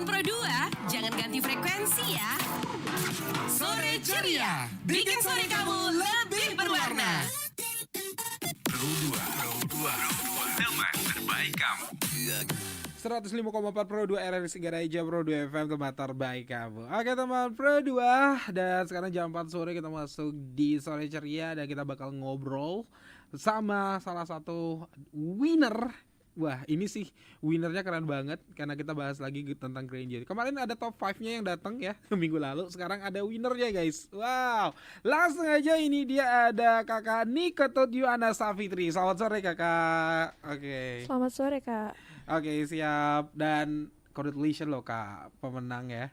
Pro 2, jangan ganti frekuensi ya. Sore ceria, bikin sore kamu lebih berwarna. Pro 2, teman terbaik kamu. 105,4 Pro 2 RRI Singaraja, Pro 2 FM, teman terbaik kamu. Oke teman Pro 2, dan sekarang jam 4 sore kita masuk di Sore Ceria dan kita bakal ngobrol sama salah satu winner. Wah, ini sih winnernya keren banget karena kita bahas lagi tentang Granger. Kemarin ada top 5-nya yang datang ya minggu lalu, sekarang ada winnernya guys. Wow, langsung aja ini dia ada Kakak Nikotot Yuana Safitri. Selamat sore Kakak. Oke. Selamat sore Kak. Oke, siap. Dan congratulations loh Kak, pemenang ya.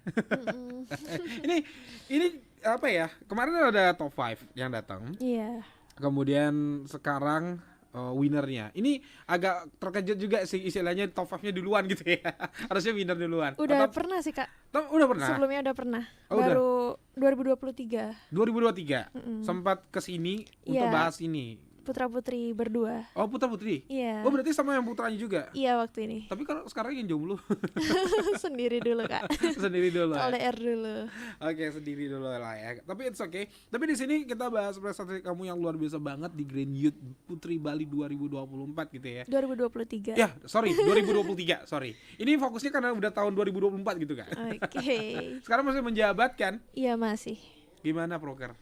Ini apa ya? Kemarin ada top 5 yang datang. Iya. Kemudian sekarang winnernya. Ini agak terkejut juga sih, istilahnya top 5-nya duluan gitu ya. Harusnya winner duluan. Udah pernah sih Kak. Udah pernah? Sebelumnya udah pernah. Oh, baru 2023. 2023. Sempat kesini untuk bahas ini. Putra-putri berdua. Oh, putra-putri? Iya. Oh, berarti sama yang putranya juga? Iya, waktu ini. Tapi kalau sekarang yang jomblo. Sendiri dulu Kak. Sendiri dulu. LDR dulu. Oke, sendiri dulu lah ya. Tapi it's okay. Tapi di sini kita bahas prestasi kamu yang luar biasa banget di Grand Youth Putri Bali 2024 gitu ya. 2023. Ya, sorry, 2023, sorry. Ini fokusnya karena udah tahun 2024 gitu kan. Oke. Sekarang masih menjabat kan? Iya, masih. Gimana proker?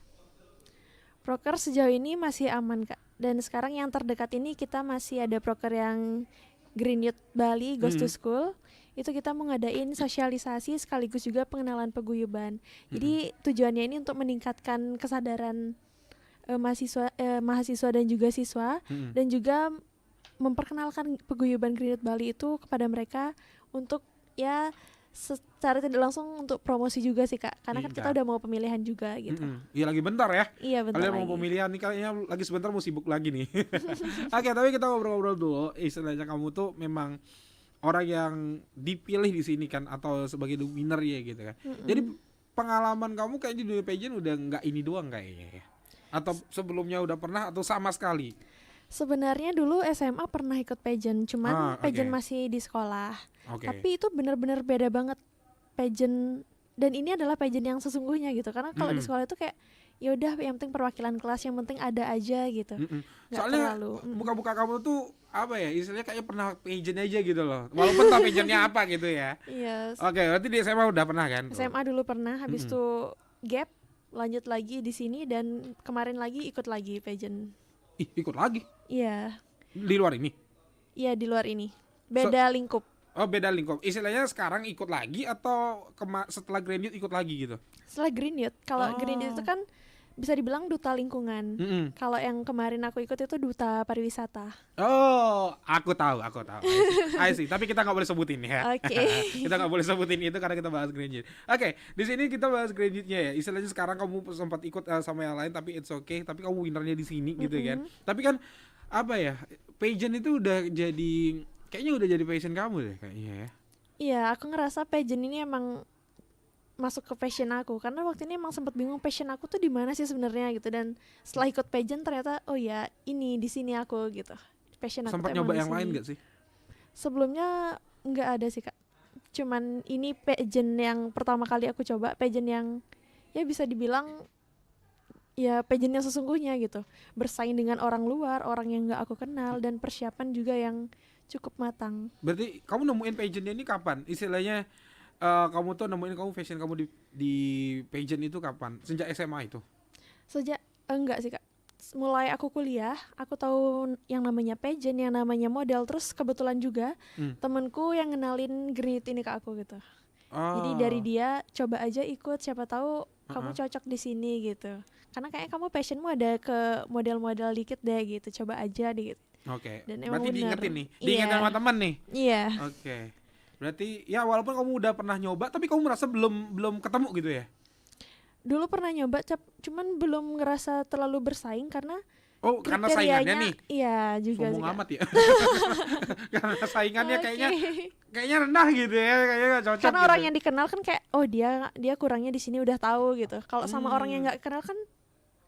Proker sejauh ini masih aman Kak. Dan sekarang yang terdekat ini kita masih ada proker yang Green Youth Bali Goes to School. Itu kita mau ngadain sosialisasi sekaligus juga pengenalan paguyuban. Jadi tujuannya ini untuk meningkatkan kesadaran mahasiswa dan juga siswa, dan juga memperkenalkan paguyuban Green Youth Bali itu kepada mereka untuk ya secara tidak langsung untuk promosi juga sih Kak, karena kan kita udah mau pemilihan juga gitu. Iya, lagi bentar ya. Iya, bentar Kalian lagi. mau pemilihan nih, kayaknya lagi sebentar mau sibuk lagi nih. Oke, tapi kita ngobrol-ngobrol dulu. Istilahnya kamu tuh memang orang yang dipilih di sini kan, atau sebagai winner ya gitu kan. Jadi pengalaman kamu kayak di dunia pageant udah nggak ini doang kayaknya ya? Atau sebelumnya udah pernah atau sama sekali? Sebenarnya dulu SMA pernah ikut pageant, cuman pageant oke. masih di sekolah. Oke. Tapi itu benar-benar beda banget pageant, dan ini adalah pageant yang sesungguhnya gitu. Karena kalau di sekolah itu kayak ya udah yang penting perwakilan kelas, yang penting ada aja gitu. Nggak Soalnya terlalu, muka-muka kamu tuh apa ya, istilahnya kayak pernah pageant aja gitu loh. Walaupun tak pageantnya apa gitu ya. Iya. Oke, berarti di SMA udah pernah kan? SMA dulu pernah, habis itu gap, lanjut lagi di sini, dan kemarin lagi ikut lagi pageant. Ih, ikut lagi? Iya. Di luar ini? Iya, di luar ini. Beda lingkup. Oh, beda lingkup. Istilahnya sekarang ikut lagi atau setelah Grand Youth ikut lagi gitu? Setelah Green Youth, kalau Green Youth itu kan bisa dibilang duta lingkungan. Kalau yang kemarin aku ikut itu duta pariwisata. Oh, aku tahu. I see. Tapi kita nggak boleh sebutin ya. Oke. Kita nggak boleh sebutin itu karena kita bahas Grand Youth. Oke, di sini kita bahas Grand Youth-nya ya. Istilahnya sekarang kamu sempat ikut sama yang lain, tapi it's okay. Tapi kamu winnernya di sini gitu kan. Tapi kan apa ya? Pageant itu udah jadi, kayaknya udah jadi passion kamu deh kayaknya ya. Iya, aku ngerasa pageant ini emang masuk ke passion aku, karena waktu ini emang sempat bingung passion aku tuh di mana sih sebenarnya gitu, dan setelah ikut pageant ternyata oh ya ini di sini aku gitu. Passion aku Sempat tuh emang nyoba di yang sini. lain gak sih? Sebelumnya nggak ada sih Kak. Cuman ini pageant yang pertama kali aku coba, pageant yang ya bisa dibilang ya pageant yang sesungguhnya gitu. Bersaing dengan orang luar, orang yang nggak aku kenal, dan persiapan juga yang cukup matang. Berarti kamu nemuin pageantnya ini kapan? Istilahnya kamu tuh nemuin kamu fashion kamu di pageant itu kapan? Sejak SMA itu? Sejak enggak sih Kak. Mulai aku kuliah, aku tahu yang namanya pageant, yang namanya model, terus kebetulan juga temenku yang ngenalin Green Youth ini ke aku gitu. Jadi dari dia coba aja ikut, siapa tahu kamu cocok di sini gitu. Karena kayak kamu passionmu ada ke model-model dikit deh gitu, coba aja dikit. Oke. Dan emang Berarti bener. diingetin nih, diingetin Iya. sama teman nih. Iya. Oke. Berarti ya walaupun kamu udah pernah nyoba, tapi kamu merasa belum ketemu gitu ya? Dulu pernah nyoba, cuman belum ngerasa terlalu bersaing karena Oh, karena kriterianya, saingannya nih. Iya juga sih Sombong Kak. amat ya. Karena saingannya Oke. kayaknya rendah gitu ya, kayaknya gak cocok. Karena gitu. orang yang dikenal kan kayak oh dia kurangnya di sini udah tahu gitu. Kalau sama orang yang nggak kenal kan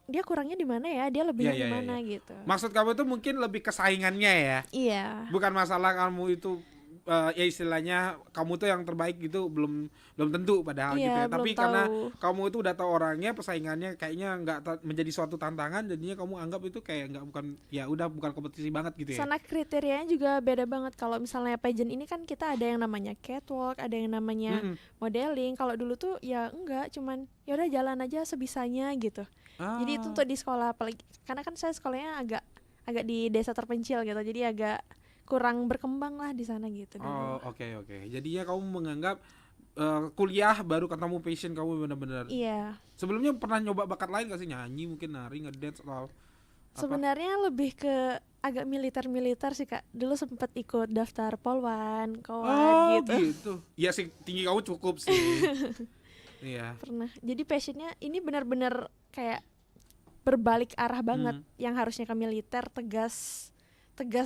dia kurangnya di mana ya, dia lebihnya Iya, di iya, mana iya. gitu. Maksud kamu itu mungkin lebih ke saingannya ya. Iya. Bukan masalah kamu itu ya istilahnya kamu tuh yang terbaik gitu belum tentu padahal gitu Iya, ya. Tapi belum karena tahu. kamu itu udah tahu orangnya, persaingannya kayaknya nggak menjadi suatu tantangan, jadinya kamu anggap itu kayak nggak bukan ya udah bukan kompetisi banget gitu ya. Sana kriterianya juga beda banget. Kalau misalnya pageant ini kan kita ada yang namanya catwalk, ada yang namanya Mm-mm. modeling. Kalau dulu tuh ya enggak, cuman ya udah jalan aja sebisanya gitu. Jadi itu Ah. untuk di sekolah, apalagi karena kan saya sekolahnya agak di desa terpencil gitu. Jadi agak kurang berkembang lah di sana gitu dulu. Oh, oke. Jadinya kamu menganggap kuliah baru ketemu passion kamu benar-benar. Iya. Sebelumnya pernah nyoba bakat lain gak sih, nyanyi mungkin, nari, ngedance atau apa? Sebenarnya lebih ke agak militer sih Kak. Dulu sempet ikut daftar polwan, kawan gitu. Iya sih, tinggi kamu cukup sih. Iya. Pernah. Jadi passionnya ini benar-benar kayak berbalik arah banget. Yang harusnya ke militer tegas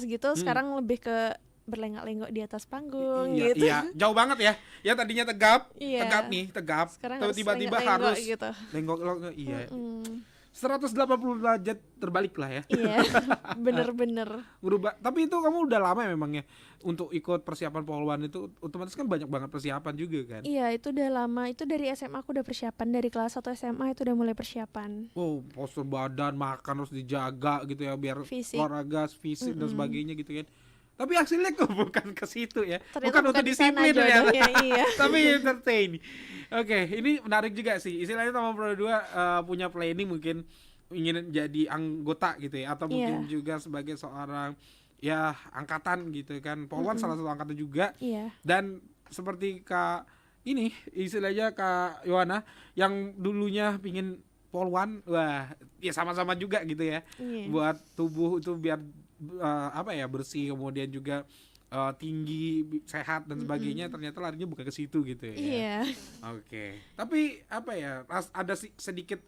gitu, sekarang lebih ke berlenggak-lenggok di atas panggung Iya, gitu. iya, jauh banget ya. Ya tadinya tegap Iya. tegap. Sekarang Tapi harus tiba-tiba lenggak-lenggok harus gitu. lenggok iya. Mm, 180 derajat terbalik lah ya. iya, bener-bener. Berubah. Tapi itu kamu udah lama ya memangnya untuk ikut persiapan polwan itu, otomatis kan banyak banget persiapan juga kan. Iya, itu udah lama. Itu dari SMA aku udah persiapan. Dari kelas 1 SMA itu udah mulai persiapan. Oh, postur badan, makan harus dijaga gitu ya biar Fisik. olahraga, fisik dan sebagainya gitu kan. Tapi hasilnya kok bukan ke situ ya. Ternyata bukan untuk di sana disiplin ya. jodohnya, iya. Tapi entertain. Oke, ini menarik juga sih. Istilahnya teman Pro 2 punya planning mungkin ingin jadi anggota gitu ya, atau mungkin Iya. juga sebagai seorang ya angkatan gitu kan. Polwan salah satu angkatan juga. Iya. Dan seperti Kak ini istilahnya Kak Yohana yang dulunya pingin polwan, wah ya sama-sama juga gitu ya. Iya. Buat tubuh itu biar bersih, kemudian juga tinggi, sehat dan sebagainya, ternyata larinya bukan ke situ gitu ya. Iya. Oke. Tapi ada sedikit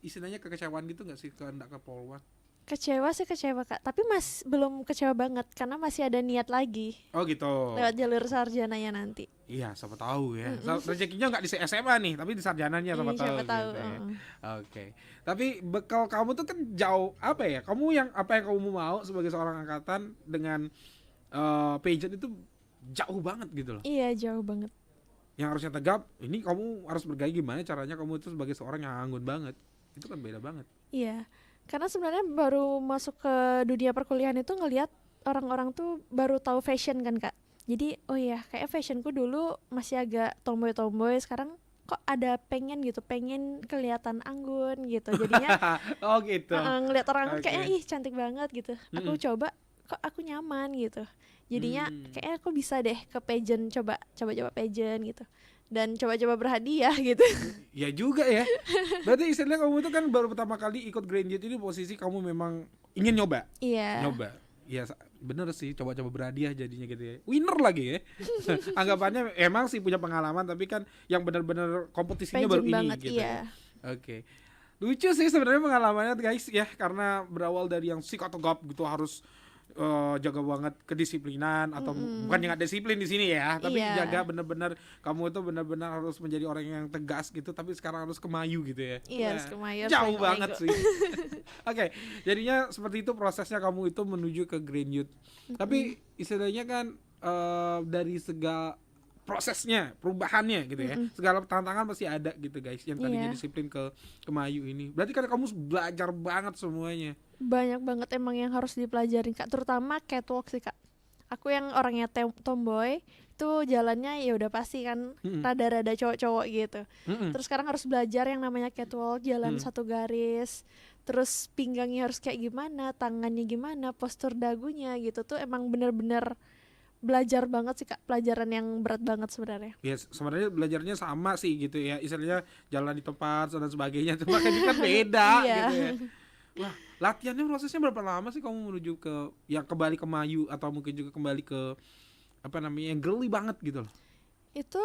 istilahnya kekecewaan gitu nggak sih kehendak ke polwan? Kecewa sih kecewa Kak, tapi belum kecewa banget karena masih ada niat lagi Oh gitu. lewat jalur sarjananya nanti. Iya, siapa tahu ya. Rezekinya nggak di SMA nih, tapi di sarjananya siapa Iya, tahu. siapa tahu, gitu ya. heeh. Oke. Tapi bekal kamu tuh kan jauh Kamu apa yang kamu mau sebagai seorang angkatan dengan pageant itu jauh banget gitu loh. Iya, jauh banget. Yang harusnya tegap, ini kamu harus bergaya gimana caranya kamu itu sebagai seorang yang anggun banget. Itu kan beda banget. Iya. Karena sebenarnya baru masuk ke dunia perkuliahan itu ngelihat orang-orang tuh baru tahu fashion kan Kak. Jadi oh iya kayak fashionku dulu masih agak tomboy-tomboy, sekarang kok ada pengen kelihatan anggun gitu. Jadinya Oh gitu. ngelihat orang anggun Oke. kayaknya ih cantik banget gitu. Aku coba kok aku nyaman gitu. Jadinya kayaknya aku bisa deh ke pageant, coba pageant gitu. Dan coba-coba berhadiah gitu. Ya juga ya. Berarti istilahnya kamu itu kan baru pertama kali ikut Grand Youth ini, posisi kamu memang ingin nyoba. Iya. Nyoba. Ya bener sih, coba-coba berhadiah jadinya gitu ya. Winner lagi ya. Anggapannya emang sih punya pengalaman, tapi kan yang benar-benar kompetisinya baru Pageant ini banget, gitu. iya. Oke. Lucu sih sebenarnya pengalamannya guys ya, karena berawal dari yang psikotegap gitu, harus jaga banget kedisiplinan, atau bukan yang disiplin di sini ya, tapi Iya. jaga benar-benar kamu itu benar-benar harus menjadi orang yang tegas gitu, tapi sekarang harus kemayu gitu ya. Iya, Wah, harus kemayu, harus jauh lengo-lengo. banget sih. Oke, jadinya seperti itu prosesnya kamu itu menuju ke Grand Youth. Tapi istilahnya kan dari segala prosesnya, perubahannya gitu ya, segala tantangan pasti ada gitu guys, yang tadinya Iya. disiplin ke kemayu ini. Berarti kan kamu belajar banget semuanya. Banyak banget emang yang harus dipelajarin Kak, terutama catwalk sih Kak. Aku yang orangnya tomboy, itu jalannya ya udah pasti kan rada-rada cowok-cowok gitu. Terus sekarang harus belajar yang namanya catwalk, jalan satu garis. Terus pinggangnya harus kayak gimana, tangannya gimana, postur dagunya gitu tuh emang bener-bener belajar banget sih Kak, pelajaran yang berat banget sebenarnya. Ya sebenarnya belajarnya sama sih gitu ya, istilahnya jalan di tempat dan sebagainya, cuma kan ini kan beda Iya. gitu ya. Wah, latihannya prosesnya berapa lama sih kamu menuju ke yang kembali ke Mayu, atau mungkin juga kembali ke yang girly banget gitu loh? Itu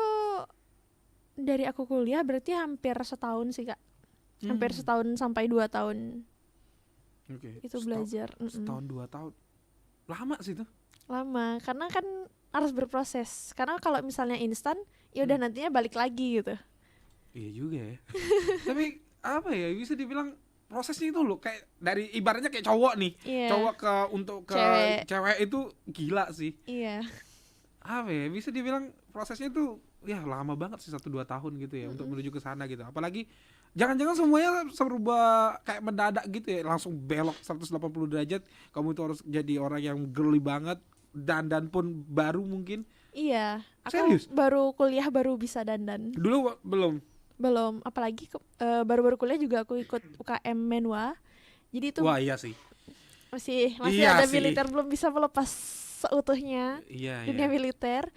dari aku kuliah berarti hampir setahun sih Kak. Hampir setahun sampai 2 tahun Oke. itu belajar. Setahun 2 tahun. Lama sih tuh. Lama, karena kan harus berproses. Karena kalau misalnya instan, ya udah nantinya balik lagi gitu. Iya juga ya. Tapi bisa dibilang prosesnya itu loh, kayak dari ibaratnya kayak cowok nih. Iya. Cowok untuk ke Cewek. cewek itu gila sih. Iya. apa ya, bisa dibilang prosesnya tuh ya lama banget sih 1-2 tahun gitu ya untuk menuju ke sana gitu. Apalagi jangan-jangan semuanya serba kayak mendadak gitu ya, langsung belok 180 derajat. Kamu itu harus jadi orang yang girly banget, dandan pun baru mungkin. Iya, aku Serius? baru kuliah baru bisa dandan. Dulu belum. Apalagi baru-baru kuliah juga aku ikut UKM Menwa. Jadi itu Wah iya sih. masih Iya ada sih. militer, belum bisa melepas seutuhnya Iya dunia iya. militer.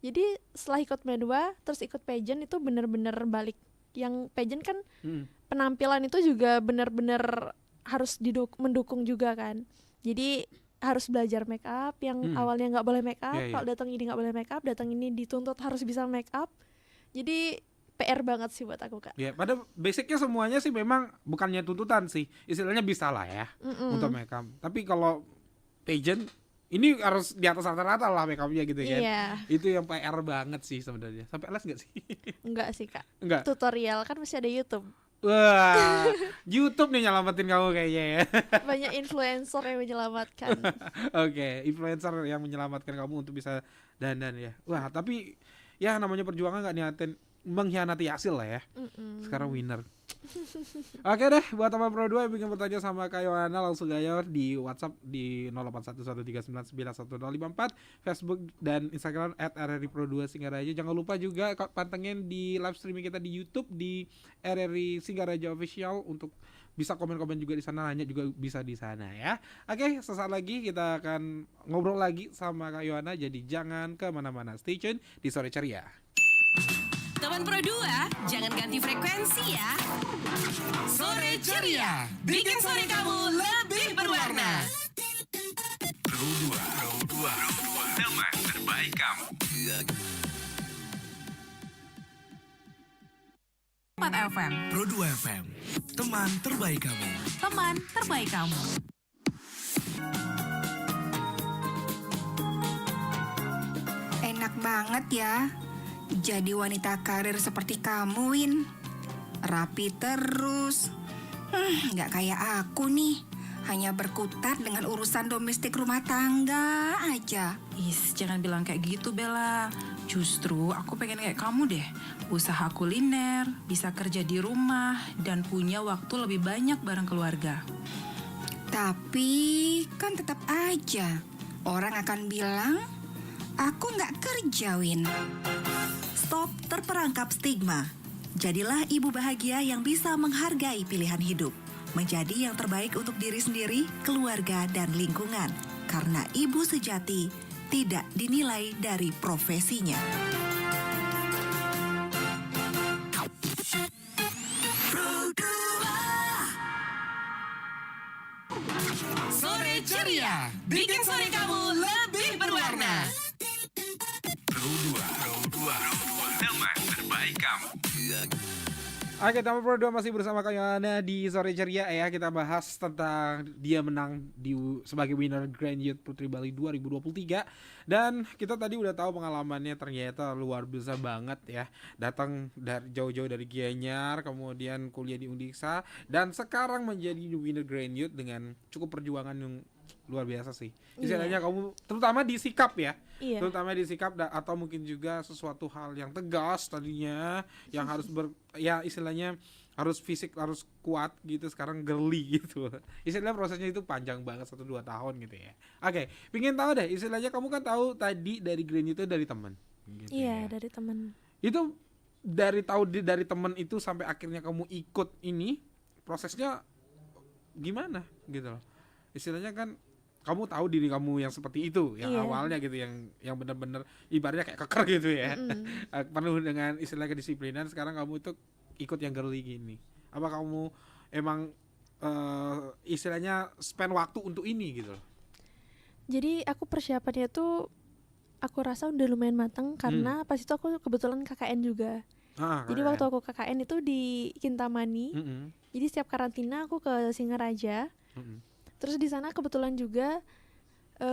Jadi setelah ikut Menwa terus ikut pageant itu bener-bener balik. Yang pageant kan Mm. penampilan itu juga bener-bener harus mendukung juga kan. Jadi harus belajar make up yang awalnya nggak boleh make up, Iya, iya. kalau datang ini nggak boleh make up, datang ini dituntut harus bisa make up. Jadi PR banget sih buat aku, Kak. Ya, pada basicnya semuanya sih memang bukannya tuntutan sih, istilahnya bisa lah ya untuk makeup. Tapi kalau pageant ini harus di atas rata-rata lah makeupnya gitu kan. Iya, Itu yang PR banget sih sebenarnya. Sampai les nggak sih? enggak sih, Kak. Enggak. Tutorial kan masih ada YouTube. Wah, YouTube nih nyelamatin kamu kayaknya ya. Banyak influencer yang menyelamatkan. Oke, influencer yang menyelamatkan kamu untuk bisa dandan ya. Wah, tapi ya namanya perjuangan nggak niatin mengkhianati hasil lah ya. Sekarang winner. Oke deh, buat teman Pro 2 yang bikin pertanyaan sama Kak Yohana langsung aja di WhatsApp di 0811399154, Facebook dan Instagram @rripro2 Singaraja. Jangan lupa juga pantengin di live streaming kita di YouTube di RRI Singaraja Official untuk bisa komen-komen juga di sana, nanya juga bisa di sana ya. Oke, sesaat lagi kita akan ngobrol lagi sama Kak Yohana, jadi jangan kemana-mana. Stay tune di Sore Ceria. Teman Pro 2, jangan ganti frekuensi ya. Sore Ceria, bikin sore kamu lebih berwarna. Pro 2, teman terbaik kamu. 4 FM, Pro 2 FM, teman terbaik kamu. teman terbaik kamu. Enak banget ya jadi wanita karir seperti kamu, Win. Rapi terus. Nggak kayak aku nih, hanya berkutat dengan urusan domestik rumah tangga aja. Is, jangan bilang kayak gitu, Bella. Justru aku pengen kayak kamu deh. Usaha kuliner, bisa kerja di rumah, dan punya waktu lebih banyak bareng keluarga. Tapi kan tetap aja orang akan bilang aku nggak kerja, Win. Stop terperangkap stigma. Jadilah ibu bahagia yang bisa menghargai pilihan hidup. Menjadi yang terbaik untuk diri sendiri, keluarga, dan lingkungan. Karena ibu sejati tidak dinilai dari profesinya. Sore Ceria, bikin sore kamu lebih berwarna. Pro 2, teman terbaik kamu. Oke, teman Pro 2 masih bersama Kak Yohana di Sore Ceria ya. Kita bahas tentang dia menang sebagai winner Grand Youth Putri Bali 2023. Dan kita tadi udah tahu pengalamannya ternyata luar biasa banget ya. Datang dari jauh-jauh dari Gianyar, kemudian kuliah di Undiksa, dan sekarang menjadi winner Grand Youth dengan cukup perjuangan yang luar biasa sih. Istilahnya kamu terutama di sikap ya. Iya. Terutama di sikap atau mungkin juga sesuatu hal yang tegas tadinya yang harus ya istilahnya harus fisik harus kuat gitu, sekarang girly gitu. Istilahnya prosesnya itu panjang banget 1-2 tahun gitu ya. Oke, pingin tahu deh, istilahnya kamu kan tahu tadi dari Green itu dari teman gitu Iya, ya. dari teman. Itu dari teman itu sampai akhirnya kamu ikut ini, prosesnya gimana gitu loh. Istilahnya kan kamu tahu diri kamu yang seperti itu, yang Iya. awalnya gitu, yang benar-benar ibaratnya kayak keker gitu ya. Penuh dengan istilah kedisiplinan, sekarang kamu itu ikut yang girly gini. Apa kamu emang istilahnya spend waktu untuk ini gitu loh? Jadi aku persiapannya tuh aku rasa udah lumayan matang karena pas itu aku kebetulan KKN juga. Jadi waktu aku KKN itu di Kintamani. Jadi setiap karantina aku ke Singaraja. Terus di sana kebetulan juga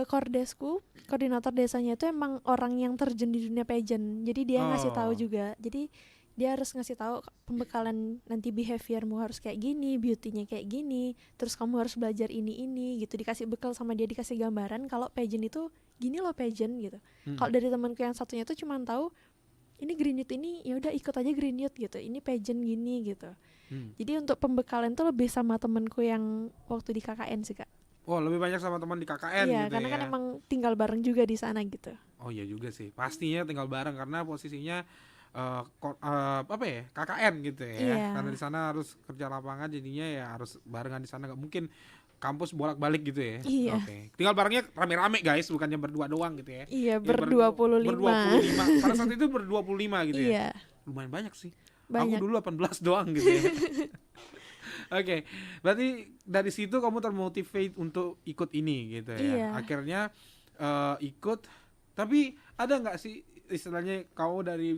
kordesku, koordinator desanya itu emang orang yang terjun di dunia pageant. Jadi dia ngasih tahu juga. Jadi dia harus ngasih tahu pembekalan nanti behaviormu harus kayak gini, beauty-nya kayak gini, terus kamu harus belajar ini gitu. Dikasih bekal sama dia, dikasih gambaran kalau pageant itu gini loh pageant gitu. Kalau dari temanku yang satunya tuh cuma tahu ini Green Youth ini ya udah ikut aja Green Youth gitu, ini pageant gini gitu. Jadi untuk pembekalan tuh lebih sama temanku yang waktu di KKN sih kak. Oh, lebih banyak sama teman di KKN Iya, gitu karena ya. kan emang tinggal bareng juga di sana gitu. Oh iya juga sih, pastinya tinggal bareng karena posisinya apa ya, KKN gitu ya. Iya. Karena di sana harus kerja lapangan, jadinya ya harus barengan di sana, nggak mungkin kampus bolak-balik gitu ya. Iya. Oke. Tinggal barengnya rame-rame guys, bukannya berdua doang gitu ya. Iya, Ya, ber-25. ber-25. Pada saat itu ber-25 gitu ya. Iya, Lumayan banyak sih. banyak. Aku dulu 18 doang gitu ya. Oke, berarti dari situ kamu termotivate untuk ikut ini gitu ya. Iya. Akhirnya ikut, tapi ada nggak sih istilahnya kamu dari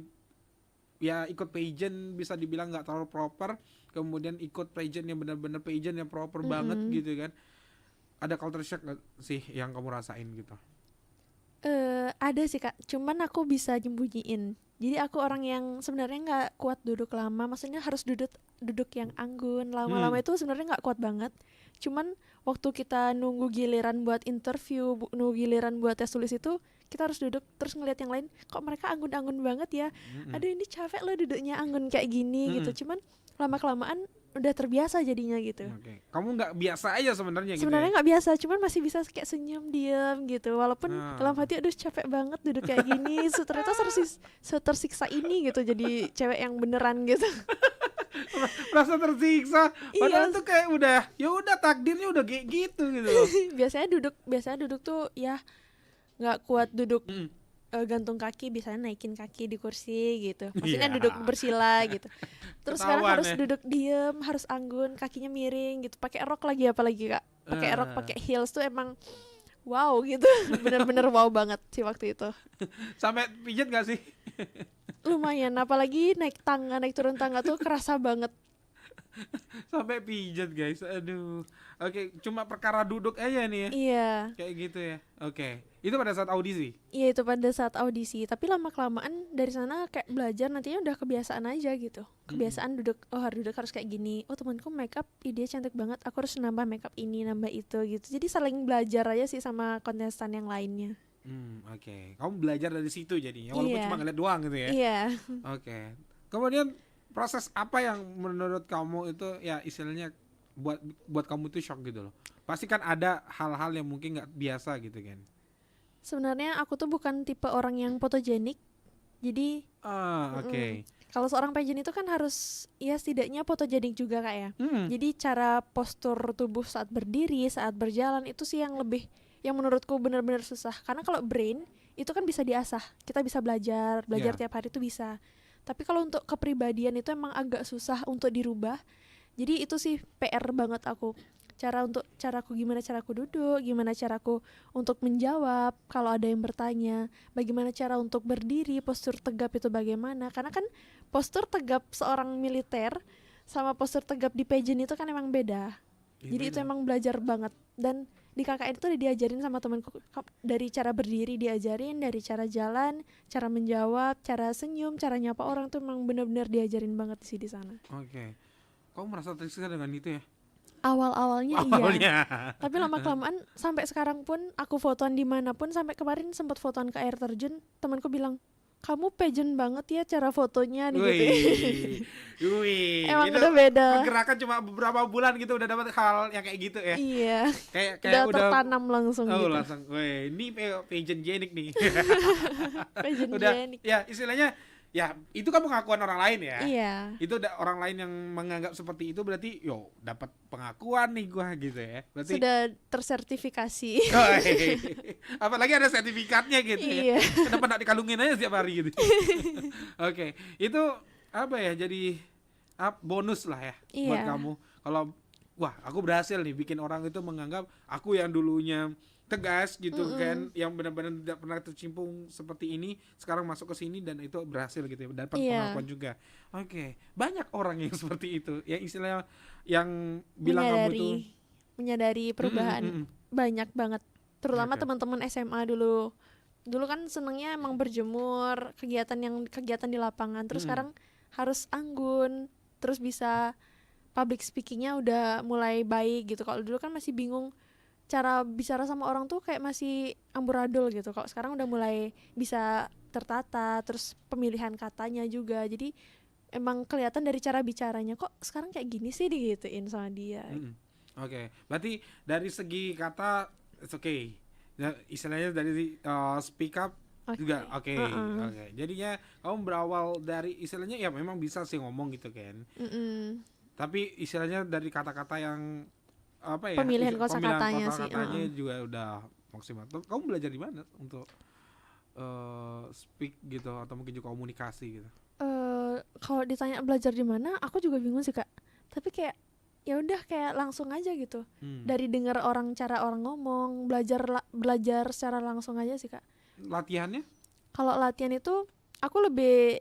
ya ikut pageant bisa dibilang nggak terlalu proper, kemudian ikut pageant yang benar-benar pageant yang proper banget gitu kan? Ada culture shock nggak sih yang kamu rasain gitu? Ada sih kak, cuman aku bisa nyembunyiin. Jadi aku orang yang sebenarnya nggak kuat duduk lama, maksudnya harus duduk yang anggun. Lama-lama itu sebenarnya nggak kuat banget. Cuman waktu kita nunggu giliran buat interview, nunggu giliran buat tes tulis itu, kita harus duduk terus ngeliat yang lain. Kok mereka anggun-anggun banget ya? Aduh ini capek loh duduknya anggun kayak gini gitu. Cuman lama-kelamaan udah terbiasa jadinya gitu. Oke. Kamu nggak biasa aja sebenarnya gitu. Sebenarnya Ya? nggak biasa, cuman masih bisa kayak senyum diem gitu. Walaupun dalam hati aduh capek banget duduk kayak gini. Ternyata tersiksa ini gitu jadi cewek yang beneran gitu. Merasa tersiksa. Padahal Iya. tuh kayak udah, ya udah takdirnya udah kayak gitu gitu loh. biasanya duduk tuh ya nggak kuat duduk gantung kaki, biasanya naikin kaki di kursi gitu. Maksudnya Iya. duduk bersila gitu. Terus sekarang Ketahuan harus ya. duduk diem, harus anggun, kakinya miring gitu. Pakai rok lagi apalagi kak. Pakai rok, pakai heels tuh emang wow gitu. Bener-bener wow banget sih waktu itu. Sampai pijet gak sih? Lumayan, apalagi naik tangga, naik turun tangga tuh kerasa banget. Sampai pijet guys. Aduh. Oke, cuma perkara duduk aja nih ya. Iya, Kayak gitu ya. Oke. Itu pada saat audisi. iya itu pada saat audisi. Tapi lama kelamaan dari sana kayak belajar nantinya udah kebiasaan aja gitu. Kebiasaan duduk, oh harus duduk harus kayak gini. Oh temanku makeup, ide cantik banget. Aku harus nambah makeup ini, nambah itu gitu. Jadi saling belajar aja sih sama kontestan yang lainnya. Oke. Kamu belajar dari situ jadinya. Walaupun Iya. cuma ngeliat doang gitu ya. Iya. Oke. Kemudian proses apa yang menurut kamu itu ya istilahnya buat kamu tuh shock gitu loh. Pasti kan ada hal-hal yang mungkin nggak biasa gitu kan. Sebenarnya aku tuh bukan tipe orang yang fotogenik. Jadi Oke. kalau seorang pageant itu kan harus ya setidaknya fotogenik juga kak ya. Jadi cara postur tubuh saat berdiri, saat berjalan itu sih yang menurutku benar-benar susah. Karena kalau brain itu kan bisa diasah, kita bisa belajar Yeah. tiap hari itu bisa. Tapi kalau untuk kepribadian itu emang agak susah untuk dirubah. Jadi itu sih PR banget aku. Gimana caraku duduk, gimana caraku untuk menjawab kalau ada yang bertanya, bagaimana cara untuk berdiri, postur tegap itu bagaimana. Karena kan postur tegap seorang militer sama postur tegap di pageant itu kan emang beda. Iya, Jadi beda. itu emang belajar banget. Dan di KKN itu udah diajarin sama temanku, dari cara berdiri diajarin, dari cara jalan, cara menjawab, cara senyum, cara nyapa orang tuh emang benar-benar diajarin banget sih di sana. Oke. Kamu merasa tersiksa dengan itu ya? Awalnya iya. Awalnya. Tapi lama kelamaan sampai sekarang pun aku fotoan dimanapun, sampai kemarin sempat fotoan ke air terjun, temanku bilang kamu pageant banget ya cara fotonya gitu. Wih. Emang Itu udah beda. pergerakan cuma beberapa bulan gitu udah dapat hal yang kayak gitu ya. Iya. Kayak Udah tertanam langsung Oh, gitu. langsung. Wih, ini pageant genik nih. Pageant Udah. genik. Ya, istilahnya ya itu kan pengakuan orang lain ya. Iya. Itu ada orang lain yang menganggap seperti itu, berarti yo dapat pengakuan nih gua gitu ya. Berarti Sudah tersertifikasi. apalagi ada sertifikatnya gitu Iya. ya. Kenapa nggak dikalungin aja setiap hari gitu. Oke, itu apa ya, jadi bonus lah ya buat Iya. kamu. Kalau wah aku berhasil nih bikin orang itu menganggap aku yang dulunya tegas gitu kan, yang benar-benar tidak pernah tercimpung seperti ini, sekarang masuk ke sini dan itu berhasil gitu ya, dapat Iya. pengakuan juga. Oke, banyak orang yang seperti itu, yang istilahnya yang bilang kamu itu menyadari perubahan banyak banget, terutama Oke. teman-teman SMA dulu kan senengnya emang berjemur, kegiatan di lapangan, terus sekarang harus anggun, terus bisa public speakingnya udah mulai baik gitu. Kalau dulu kan masih bingung cara bicara sama orang tuh kayak masih amburadul gitu. Kalau sekarang udah mulai bisa tertata, terus pemilihan katanya juga. Jadi emang kelihatan dari cara bicaranya, kok sekarang kayak gini sih digituin sama dia. Oke, berarti dari segi kata it's okay. Ya, istilahnya dari speak up juga oke. Oke. Jadinya kamu berawal dari istilahnya ya memang bisa sih ngomong gitu kan. Tapi istilahnya dari kata-kata yang apa ya? Pemilihan kosakatanya sih. Kosakatanya juga udah maksimal. Kamu belajar di mana untuk speak gitu atau mungkin juga komunikasi gitu? Kalau ditanya belajar di mana, aku juga bingung sih Kak. Tapi kayak ya udah kayak langsung aja gitu. Dari dengar cara orang ngomong, belajar secara langsung aja sih Kak. Latihannya? Kalau latihan itu aku lebih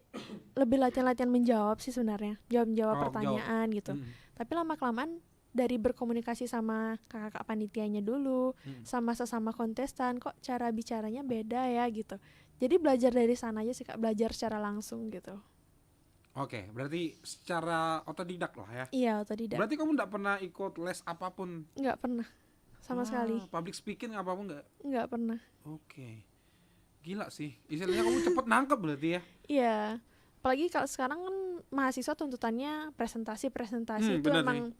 latihan menjawab sih sebenarnya. Jawab pertanyaan gitu. Tapi lama-kelamaan dari berkomunikasi sama kakak panitianya dulu, sama sesama kontestan, kok cara bicaranya beda ya gitu. Jadi belajar dari sana aja sih Kak, belajar secara langsung gitu. Oke, berarti secara otodidak lah ya. Iya, otodidak. Berarti kamu nggak pernah ikut les apapun? Nggak pernah, sama sekali. Public speaking apapun nggak? Nggak pernah. Oke, gila sih. Istilahnya kamu cepet nangkep berarti ya? Iya, apalagi kalau sekarang kan mahasiswa tuntutannya presentasi itu emang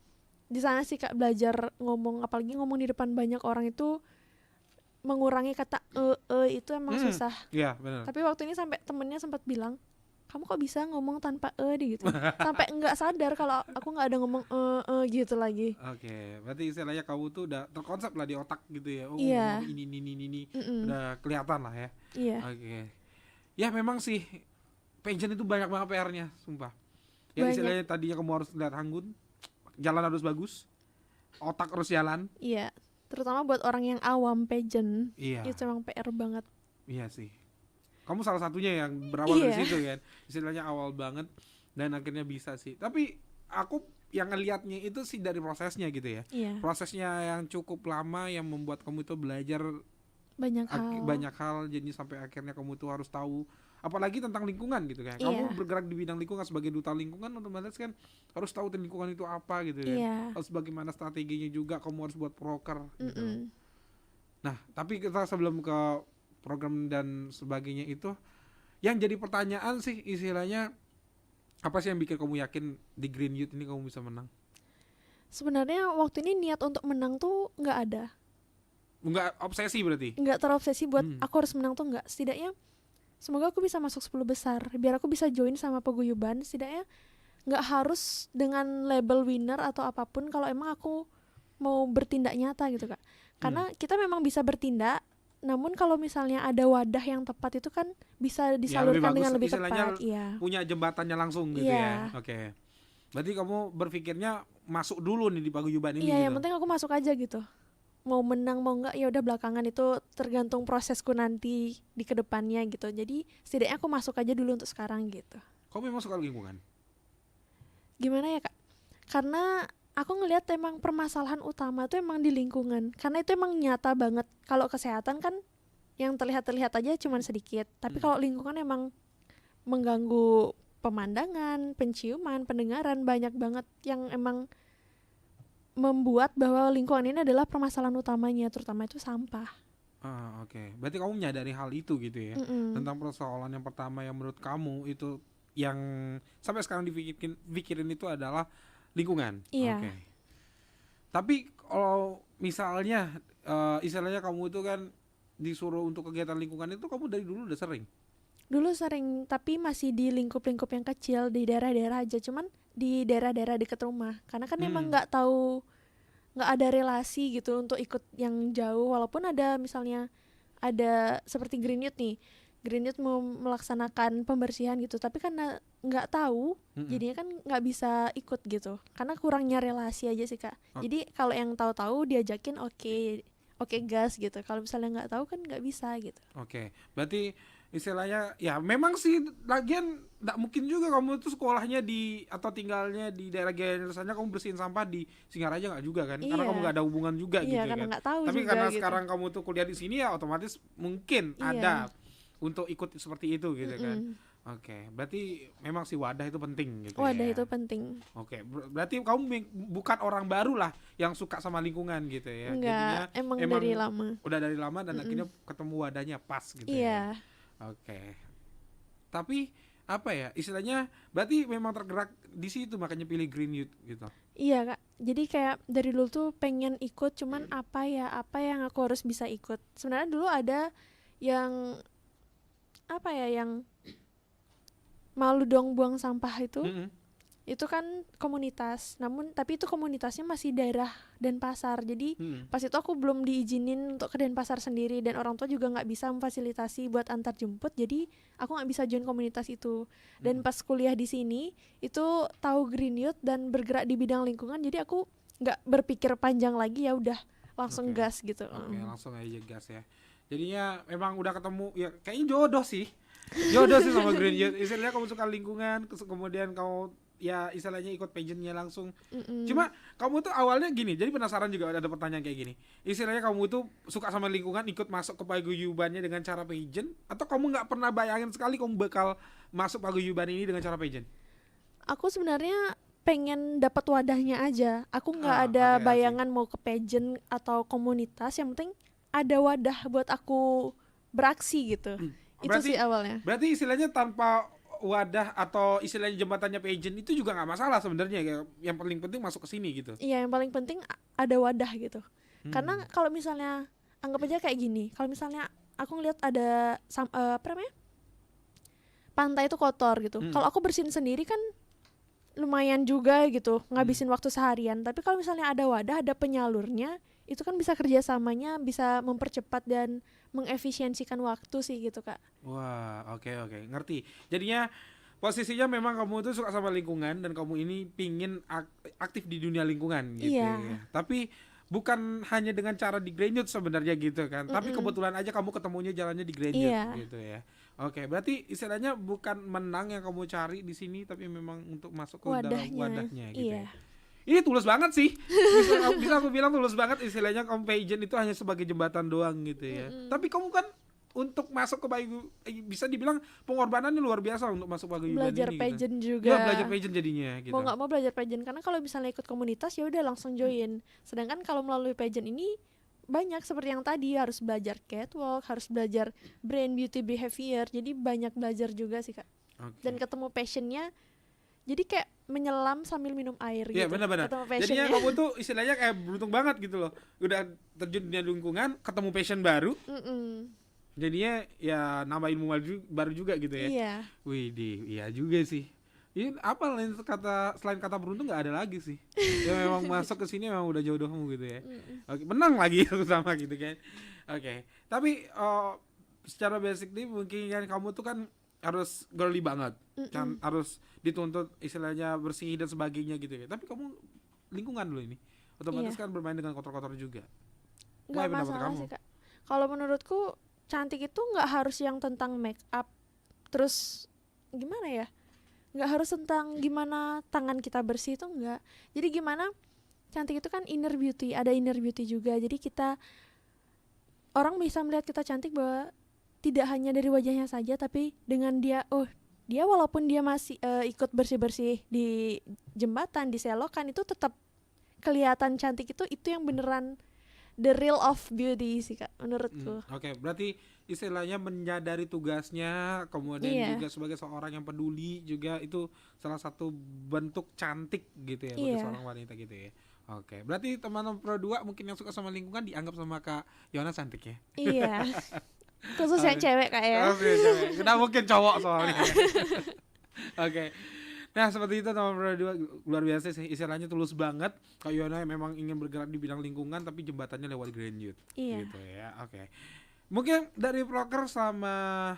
di sana sih Kak belajar ngomong, apalagi ngomong di depan banyak orang itu mengurangi kata itu emang susah. Iya benar. Tapi waktu ini sampai temennya sempat bilang, kamu kok bisa ngomong tanpa gitu, sampai nggak sadar kalau aku nggak ada ngomong gitu lagi. Oke, berarti istilahnya kamu tuh udah terkonsep lah di otak gitu ya. Oh, Iya. ini udah kelihatan lah ya. Iya. Oke. Ya memang sih pageant itu banyak banget PR-nya, sumpah. Ya Banyak. istilahnya tadinya kamu harus lihat anggun, jalan harus bagus, otak harus jalan. Iya, terutama buat orang yang awam pageant, Iya. itu emang PR banget. Iya sih. Kamu salah satunya yang berawal dari Iya. situ kan. Istilahnya awal banget dan akhirnya bisa sih. Tapi aku yang ngelihatnya itu sih dari prosesnya gitu ya. Iya, Prosesnya yang cukup lama yang membuat kamu itu belajar banyak hal jadi sampai akhirnya kamu tuh harus tahu apalagi tentang lingkungan gitu kan. Kamu Iya. bergerak di bidang lingkungan sebagai duta lingkungan otomatis kan harus tahu lingkungan itu apa gitu kan. Iya. Harus bagaimana strateginya juga kamu harus buat proker gitu. Mm-mm. Nah, tapi kita sebelum ke program dan sebagainya itu yang jadi pertanyaan sih istilahnya apa sih yang bikin kamu yakin di Green Youth ini kamu bisa menang? Sebenarnya waktu ini niat untuk menang tuh nggak ada, Enggak obsesi berarti? nggak terobsesi buat aku harus menang tuh nggak. Setidaknya semoga aku bisa masuk 10 besar, biar aku bisa join sama paguyuban. Setidaknya nggak harus dengan label winner atau apapun kalau emang aku mau bertindak nyata gitu Kak. Karena kita memang bisa bertindak, namun kalau misalnya ada wadah yang tepat itu kan bisa disalurkan dengan lebih istilahnya tepat. Iya. punya jembatannya langsung gitu Iya. ya. Oke. Berarti kamu berpikirnya masuk dulu nih di paguyuban ini Iya, gitu. yang penting aku masuk aja gitu. Mau menang mau enggak ya udah belakangan, itu tergantung prosesku nanti di kedepannya gitu. Jadi setidaknya aku masuk aja dulu untuk sekarang gitu. Kamu memang suka lingkungan? Gimana ya Kak? Karena aku ngelihat emang permasalahan utama tuh emang di lingkungan. Karena itu emang nyata banget. Kalau kesehatan kan yang terlihat aja cuman sedikit. Tapi kalau lingkungan emang mengganggu pemandangan, penciuman, pendengaran, banyak banget yang emang membuat bahwa lingkungan ini adalah permasalahan utamanya, terutama itu sampah. Oke. Berarti kamu menyadari hal itu gitu ya. Tentang persoalan yang pertama yang menurut kamu itu yang sampai sekarang dipikirin itu adalah lingkungan. Iya. Oke. Tapi kalau misalnya istilahnya kamu itu kan disuruh untuk kegiatan lingkungan itu kamu dari dulu udah sering? Dulu sering, tapi masih di lingkup-lingkup yang kecil, di daerah-daerah aja, cuman di daerah-daerah dekat rumah. Karena kan emang nggak ada relasi gitu untuk ikut yang jauh, walaupun ada misalnya ada seperti Green Youth nih. Green Youth mau melaksanakan pembersihan gitu, tapi karena nggak tahu, jadinya kan nggak bisa ikut gitu. Karena kurangnya relasi aja sih Kak. Jadi kalau yang tahu-tahu diajakin oke gas gitu. Kalau misalnya nggak tahu kan nggak bisa gitu. Oke. Berarti istilahnya ya memang sih lagian nggak mungkin juga kamu tuh sekolahnya atau tinggalnya di daerah Gianyar sana kamu bersihin sampah di Singaraja nggak juga kan? Karena Iya. kamu nggak ada hubungan juga Iya, gitu karena kan. nggak tahu Tapi juga karena gitu. sekarang kamu tuh kuliah di sini ya otomatis mungkin Iya. ada untuk ikut seperti itu gitu kan. Oke, berarti memang si wadah itu penting gitu Wadah ya. itu penting. Oke, berarti kamu bukan orang baru lah yang suka sama lingkungan gitu ya. Enggak, emang dari lama. Udah dari lama dan akhirnya ketemu wadahnya pas gitu Iya. ya. Oke. Tapi apa ya istilahnya? Berarti memang tergerak di situ makanya pilih Green Youth gitu. Iya Kak, jadi kayak dari dulu tuh pengen ikut, cuman apa yang aku harus bisa ikut. Sebenarnya dulu ada yang yang malu dong buang sampah itu kan komunitas, tapi itu komunitasnya masih daerah Denpasar, jadi pas itu aku belum diizinin untuk ke Denpasar sendiri, dan orang tua juga nggak bisa memfasilitasi buat antar jemput, jadi aku nggak bisa join komunitas itu. Dan pas kuliah di sini itu tahu Green Youth dan bergerak di bidang lingkungan, jadi aku nggak berpikir panjang lagi, ya udah langsung Oke. gas gitu. Oke, langsung aja gas ya. Jadinya memang udah ketemu ya kayaknya jodoh sih. Jodoh sih sama Green Youth. Istilahnya kamu suka lingkungan, kemudian kamu ya istilahnya ikut pageantnya langsung. Cuma kamu tuh awalnya gini, jadi penasaran juga ada pertanyaan kayak gini. Istilahnya kamu tuh suka sama lingkungan, ikut masuk ke paguyubannya dengan cara pageant, atau kamu nggak pernah bayangin sekali kamu bakal masuk paguyuban ini dengan cara pageant? Aku sebenarnya pengen dapat wadahnya aja. Aku nggak ada oke, bayangan mau ke pageant atau komunitas, yang penting ada wadah buat aku beraksi gitu. Itu Berarti- sih awalnya. Berarti istilahnya tanpa wadah atau istilahnya jembatannya pageant itu juga nggak masalah sebenarnya. Yang paling penting masuk ke sini gitu. Iya, yang paling penting ada wadah gitu. Karena kalau misalnya anggap aja kayak gini, kalau misalnya aku ngeliat ada pantai itu kotor gitu. Kalau aku bersihin sendiri kan lumayan juga gitu, ngabisin waktu seharian. Tapi kalau misalnya ada wadah, ada penyalurnya, itu kan bisa kerjasamanya, bisa mempercepat dan mengefisiensikan waktu sih gitu Kak. Wah, oke, ngerti. Jadinya posisinya memang kamu tuh suka sama lingkungan dan kamu ini pingin aktif di dunia lingkungan gitu Iya. ya. Tapi bukan hanya dengan cara di Green Youth sebenarnya gitu kan. Tapi kebetulan aja kamu ketemunya jalannya di Green Youth Iya. gitu ya. Oke, berarti istilahnya bukan menang yang kamu cari di sini, tapi memang untuk masuk ke dalam wadahnya gitu Iya. ya. Ini tulus banget sih. Bisa aku bilang tulus banget, istilahnya kamu pageant itu hanya sebagai jembatan doang gitu ya. Tapi kamu kan untuk masuk ke bisa dibilang pengorbanannya luar biasa untuk masuk paguyuban Belajar ini gitu. pageant juga. Ya, belajar pageant jadinya gitu. Mau nggak mau belajar pageant, karena kalau misalnya ikut komunitas ya udah langsung join. Sedangkan kalau melalui pageant ini banyak seperti yang tadi, harus belajar catwalk, harus belajar brand beauty behavior, jadi banyak belajar juga sih Kak. Oke. Dan ketemu passionnya, jadi kayak menyelam sambil minum air Iya, gitu. benar-benar. Ketemu Jadinya passionnya. kamu tuh istilahnya kayak beruntung banget gitu loh. Udah terjun di lingkungan, ketemu passion baru, jadinya ya nambah ilmu baru juga gitu ya. Iya. Wih, iya juga sih. Ini apa lain kata selain kata beruntung nggak ada lagi sih. Ya memang masuk ke sini memang udah jodohmu gitu ya. Oke, menang lagi sama gitu kan. Oke. Tapi secara basic nih mungkin kan kamu tuh kan harus girly banget. Kan harus dituntut istilahnya bersih dan sebagainya gitu ya. Tapi kamu lingkungan dulu ini. Otomatis Iya. kan bermain dengan kotor-kotor juga. Nggak Wah, pendapat masalah kamu? sih Kak. Kalau menurutku cantik itu nggak harus yang tentang make up, terus gimana ya? Nggak harus tentang gimana tangan kita bersih, itu enggak. Jadi gimana cantik itu kan inner beauty, ada inner beauty juga. Jadi orang bisa melihat kita cantik bahwa tidak hanya dari wajahnya saja, tapi dengan dia walaupun dia masih ikut bersih-bersih di jembatan, di selokan, itu tetap kelihatan cantik. Itu yang beneran the real of beauty sih Kak menurutku. Oke, berarti istilahnya menyadari tugasnya, kemudian Iya. juga sebagai seorang yang peduli juga itu salah satu bentuk cantik gitu ya bagi Iya. seorang wanita gitu ya. Oke, berarti teman-teman Pro 2 mungkin yang suka sama lingkungan dianggap sama Kak Yona cantik ya. Iya. Khusus yang cewek Kak ya. Oke, cewek. Kita mungkin cowok soalnya. Oke. Nah, seperti itu teman Pro 2, luar biasa sih, istilahnya tulus banget. Kak Yona memang ingin bergerak di bidang lingkungan tapi jembatannya lewat Green Youth. Iya. Gitu ya. Oke. Mungkin dari proker sama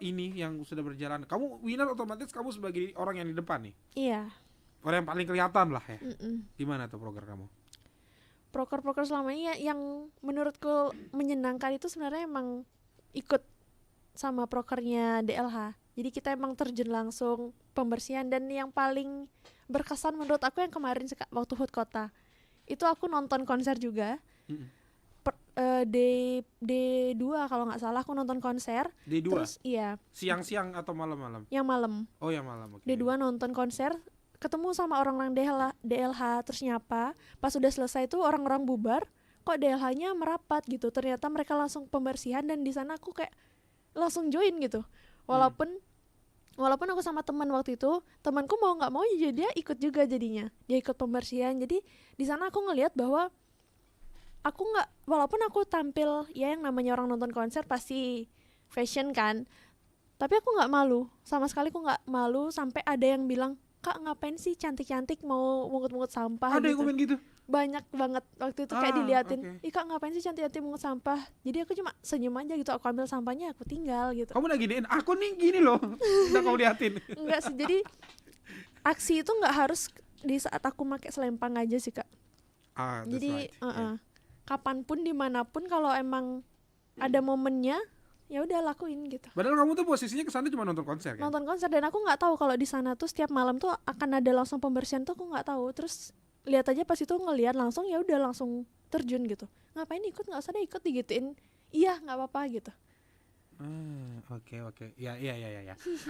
ini yang sudah berjalan, kamu winner otomatis kamu sebagai orang yang di depan nih. Iya. Orang yang paling kelihatan lah ya. Mm-mm. Gimana tuh proker kamu? Proker-proker selama ini yang menurutku menyenangkan itu sebenarnya emang ikut sama prokernya DLH. Jadi kita emang terjun langsung pembersihan, dan yang paling berkesan menurut aku yang kemarin waktu HUT Kota. Itu aku nonton konser juga. D2 kalau nggak salah aku nonton konser. D2 Terus iya, siang-siang atau malam-malam? yang malam. Oh yang malam, oke. D2 nonton konser, ketemu sama orang-orang DLH terus nyapa. Pas sudah selesai tuh orang-orang bubar, kok DLH-nya merapat gitu. Ternyata mereka langsung pembersihan dan di sana aku kayak langsung join gitu. Walaupun aku sama teman waktu itu, temanku mau nggak mau ya dia ikut juga jadinya. Dia ikut pembersihan. Jadi di sana aku ngelihat bahwa aku nggak, walaupun aku tampil ya yang namanya orang nonton konser pasti fashion kan, tapi aku nggak malu sama sekali. Aku nggak malu sampai ada yang bilang, "Kak, ngapain sih cantik-cantik mau mungut-mungut sampah?" Ada yang gitu. komen gitu? Banyak banget waktu itu kayak diliatin, oke. "Ih Kak, ngapain sih cantik-cantik mungut sampah?" Jadi aku cuma senyum aja gitu, aku ambil sampahnya, aku tinggal gitu. Kamu udah giniin, aku nih gini loh. Udah kamu liatin. Enggak sih, jadi aksi itu nggak harus di saat aku pakai selempang aja sih Kak. That's Jadi right. kapanpun dimanapun kalau emang ada momennya ya udah lakuin gitu. Padahal kamu tuh posisinya kesana cuma nonton konser kan? Nonton konser dan aku nggak tahu kalau di sana tuh setiap malam tuh akan ada langsung pembersihan tuh, aku nggak tahu. Terus lihat aja pas itu ngelihat langsung, ya udah langsung terjun gitu. Ngapain ikut, nggak usah deh ikut, digituin. Iya nggak apa-apa gitu. Oke. Ya.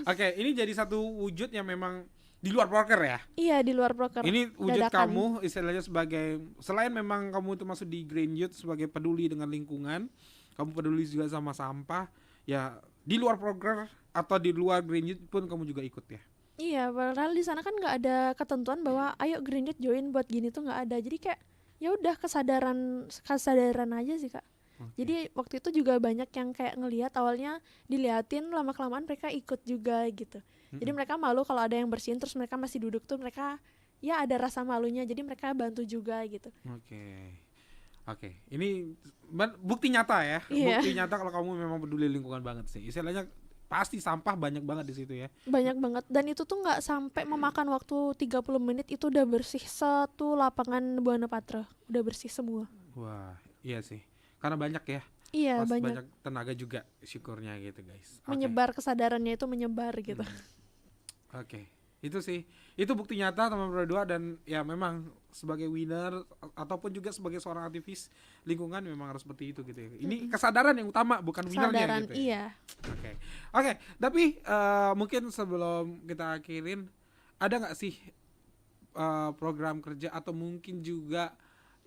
Oke, ini jadi satu wujud yang memang di luar proker ya. Iya di luar proker. Ini wujud dadakan. kamu istilahnya sebagai, selain memang kamu itu masuk di Green Youth sebagai peduli dengan lingkungan, kamu peduli juga sama sampah. Ya di luar proker atau di luar Green Youth pun kamu juga ikut ya. Iya, padahal di sana kan nggak ada ketentuan bahwa ayo Green Youth join buat gini tuh nggak ada. Jadi kayak ya udah kesadaran aja sih Kak. Jadi waktu itu juga banyak yang kayak ngelihat, awalnya diliatin, lama kelamaan mereka ikut juga gitu. Jadi mereka malu kalau ada yang bersihin terus mereka masih duduk tuh, mereka ya ada rasa malunya. Jadi mereka bantu juga gitu. Oke. Ini bukti nyata ya. Iya. Bukti nyata kalau kamu memang peduli lingkungan banget sih. Istilahnya pasti sampah banyak banget di situ ya. Banyak banget, dan itu tuh nggak sampai memakan waktu 30 menit itu udah bersih satu lapangan Buana Patra, udah bersih semua. Wah, iya sih. Karena banyak ya. Iya, Pas banyak. banyak tenaga juga syukurnya gitu guys. Oke. Menyebar kesadarannya itu menyebar gitu. Oke. Itu sih. Itu bukti nyata teman berdua, dan ya memang sebagai winner ataupun juga sebagai seorang aktivis lingkungan memang harus seperti itu gitu ya. Ini kesadaran yang utama, bukan winnernya Kesadaran, gitu ya. iya. Oke, tapi mungkin sebelum kita akhirin, ada nggak sih program kerja atau mungkin juga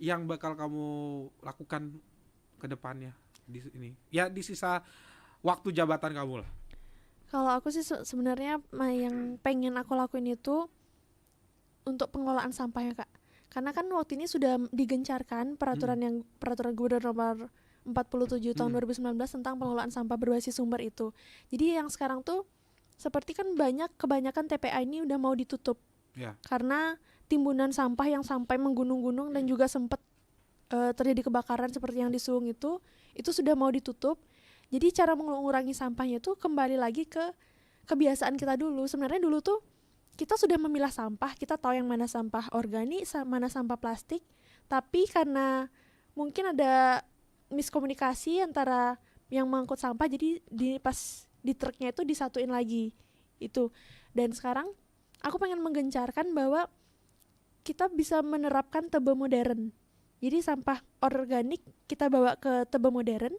yang bakal kamu lakukan ke depannya di ini? Ya di sisa waktu jabatan kamu lah. Kalau aku sih sebenarnya yang pengen aku lakuin itu untuk pengelolaan sampahnya Kak. Karena kan waktu ini sudah digencarkan peraturan Gubernur nomor 47 tahun 2019 tentang pengelolaan sampah berbasis sumber itu. Jadi yang sekarang tuh seperti kan kebanyakan TPA ini udah mau ditutup. Ya. Karena timbunan sampah yang sampai menggunung-gunung dan juga sempat terjadi kebakaran seperti yang di Suung itu sudah mau ditutup. Jadi cara mengurangi sampahnya tuh kembali lagi ke kebiasaan kita dulu. Sebenarnya dulu tuh kita sudah memilah sampah, kita tahu yang mana sampah organik, mana sampah plastik. Tapi karena mungkin ada miskomunikasi antara yang mengangkut sampah, jadi pas di truknya itu disatuin lagi itu. Dan sekarang aku pengen menggencarkan bahwa kita bisa menerapkan tebe modern. Jadi sampah organik kita bawa ke tebe modern,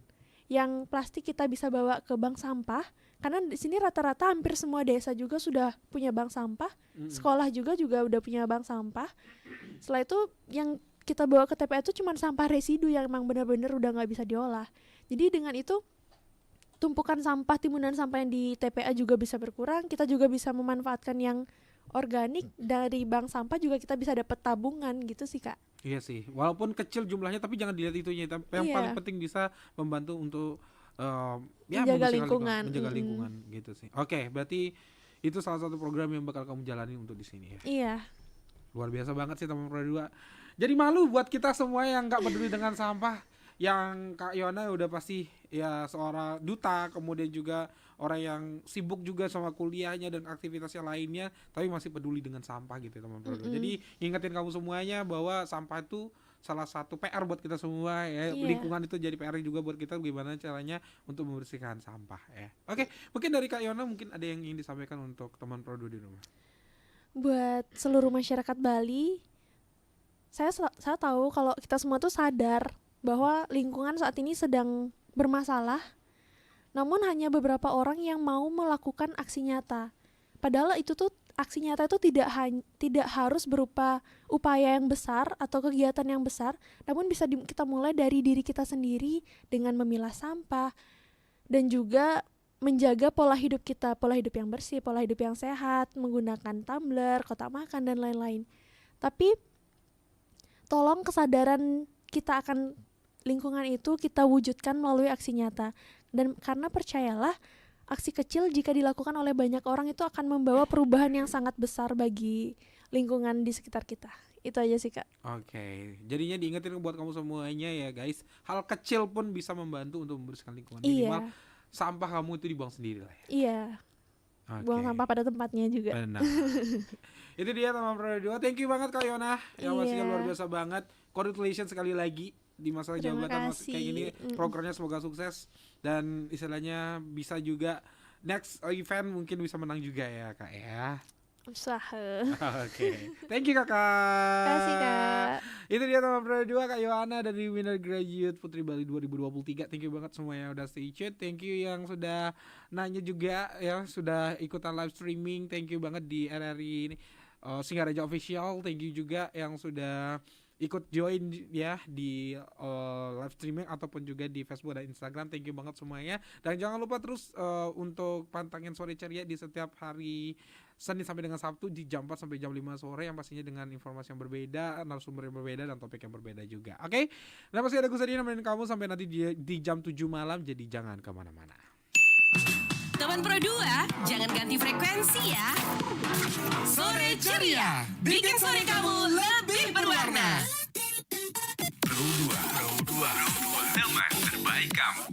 yang plastik kita bisa bawa ke bank sampah. Karena di sini rata-rata hampir semua desa juga sudah punya bank sampah, sekolah juga udah punya bank sampah. Setelah itu yang kita bawa ke TPA itu cuma sampah residu yang emang benar-benar udah nggak bisa diolah. Jadi dengan itu tumpukan sampah, timbunan sampah yang di TPA juga bisa berkurang. Kita juga bisa memanfaatkan yang organik dari bank sampah, juga kita bisa dapat tabungan gitu sih Kak. Iya sih, walaupun kecil jumlahnya tapi jangan dilihat itunya. Yang paling penting bisa membantu untuk menjaga lingkungan. Menjaga lingkungan gitu sih. Oke, berarti itu salah satu program yang bakal kamu jalani untuk di sini ya. Iya. Luar biasa banget sih teman Pro 2. Jadi malu buat kita semua yang nggak peduli dengan sampah. Yang Kak Yona udah pasti ya seorang duta, kemudian juga orang yang sibuk juga sama kuliahnya dan aktivitasnya lainnya, tapi masih peduli dengan sampah gitu teman Pro 2. Jadi ingetin kamu semuanya bahwa sampah itu salah satu PR buat kita semua ya. Lingkungan itu jadi PR juga buat kita, gimana caranya untuk membersihkan sampah ya. Oke, mungkin dari Kak Yona mungkin ada yang ingin disampaikan untuk teman Pro 2 di rumah. Buat seluruh masyarakat Bali, saya tahu kalau kita semua tuh sadar bahwa lingkungan saat ini sedang bermasalah, namun hanya beberapa orang yang mau melakukan aksi nyata. Padahal itu tuh aksi nyata itu tidak harus berupa upaya yang besar atau kegiatan yang besar, namun bisa kita mulai dari diri kita sendiri dengan memilah sampah dan juga menjaga pola hidup kita, pola hidup yang bersih, pola hidup yang sehat, menggunakan tumbler, kotak makan dan lain-lain. Tapi tolong kesadaran kita akan lingkungan itu kita wujudkan melalui aksi nyata. Dan karena percayalah, aksi kecil jika dilakukan oleh banyak orang itu akan membawa perubahan yang sangat besar bagi lingkungan di sekitar kita. Itu aja sih Kak. Oke, jadinya diingetin buat kamu semuanya ya guys. Hal kecil pun bisa membantu untuk membersihkan lingkungan. Minimal sampah kamu itu dibuang sendiri lah ya. Iya. Oke. Buang sampah pada tempatnya juga. Benar. Itu dia teman Pro 2. Thank you banget Kak Yona. Yang pastinya luar biasa banget. Congratulations sekali lagi di masa Terima jabatan kasih. kayak gini. Programnya semoga sukses dan istilahnya bisa juga next event mungkin bisa menang juga ya Kak ya. Usaha. Oke. Thank you Kakak. Terima kasih Kak. Itu dia teman Pro 2 Kak Yohana dari Winner Graduate Putri Bali 2023. Thank you banget semuanya udah stay tune. Thank you yang sudah nanya juga ya, sudah ikutan live streaming. Thank you banget di RRI ini Singaraja Official. Thank you juga yang sudah ikut join ya di live streaming ataupun juga di Facebook dan Instagram. Thank you banget semuanya. Dan jangan lupa terus untuk pantangin Sore Ceria di setiap hari Senin sampai dengan Sabtu di jam 4 sampai jam 5 sore yang pastinya dengan informasi yang berbeda, narasumber yang berbeda dan topik yang berbeda juga. Oke? Dan pasti ada gue Sadi nemenin kamu sampai nanti di jam 7 malam, jadi jangan kemana-mana. Teman Pro 2, jangan ganti frekuensi ya. Sore Ceria, bikin sore kamu lebih berwarna. Pro 2, teman terbaik kamu.